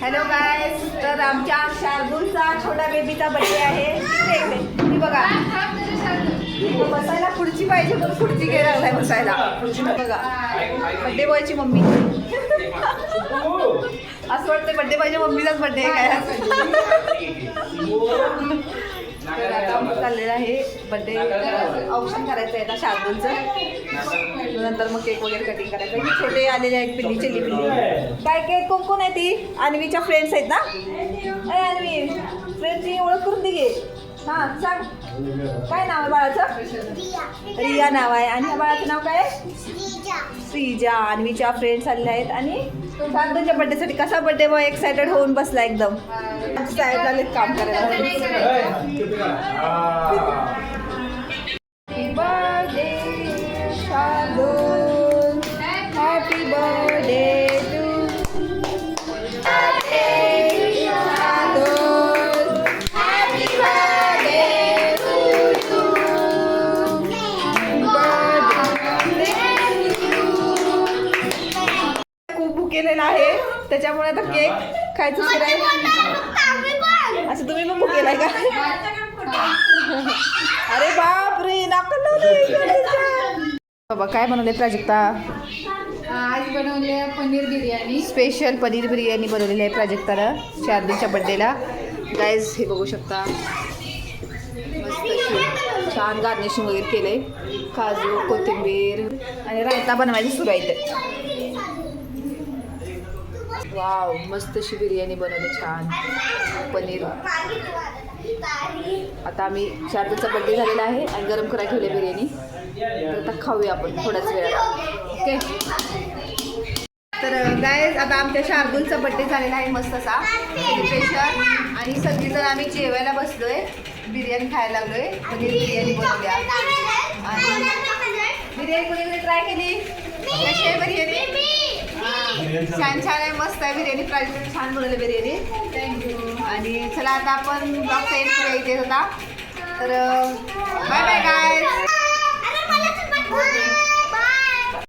Hello guys, तर आमच्या शार्दूलचा छोटा बेबीचा बर्थडे आहे. तुम्ही बघा, बसायला खुर्ची पाहिजे म्हणून खुर्ची घ्यायला लागलाय बसायला. बघा, बर्थडे बॉयची मम्मी. असं वाटतं बर्थडे बॉयच्या मम्मीचाच बर्थडे काय. तर आता चाललेलं आहे बर्थडे औषध करायचं आहे आता शार्दूलचं. नंतर मग केक वगैरे कटिंग करायचं. ही छोटे आलेले आहेत पिल्ली चिल्ली पिल्ली. काय केक कोण कोण आहे ती? अन्वीच्या फ्रेंड्स आहेत ना? अरे अन्वी, फ्रेंडची ओळख करून दे गे. हां सांग, काय नाव आहे बाळाचं? रिया नाव आहे. आणि ह्या बाळाचं नाव काय आहे? श्रीजा. अन्वीच्या फ्रेंड्स आलेल्या आहेत. आणि शार्दूलच्या बर्थडेसाठी कसा बर्थडे बॉय एक्सायटेड होऊन बसला एकदम. साईडला आलेत काम करायला. Happy birthday Shardul, happy birthday to Shardul, happy birthday to you. खूप भूक केलेला आहे त्याच्यामुळे आता केक खायचं सुरू आहे. असं तुम्ही पण भूक केलाय का? अरे बाप रे, बाबा काय बनवले प्राजक्ता? आज बनवले पनीर बिर्याणी. स्पेशल पनीर बिर्याणी बनवलेली आहे प्राजक्तानं शार्दूलच्या बर्थडेला. गाईज हे बघू शकता, मस्त छान गार्निशिंग वगैरे केलंय. काजू, कोथिंबीर आणि रायता बनवायचं सुरू आहे. वाव, मस्त अशी बिर्याणी बनवली छान. पनीर. आता आम्ही शार्दूलचा बर्थडे झालेला आहे आणि गरम करायला ठेवली बिर्याणी. तर आता खाऊया आपण थोड्याच वेळात. ओके. तर गाईज आता आमच्या शार्दूलचा बर्थडे झालेला आहे मस्त असा स्पेशल. आणि सगळीजण आम्ही जेवायला बसलोय, बिर्याणी खायला लागलोय. पनीर बिर्याणी बनवल्या. आणि बिर्याणी कोणी ट्राय केली? कशी आहे बिर्याणी? छान छान आहे, मस्त आहे बिर्याणी. प्राजक्ताने छान बनवली बिर्याणी. थँक्यू. आणि चला आता आपण ब्लॉगचा एंड करूया इथे होता. तर बाय बाय गाईज.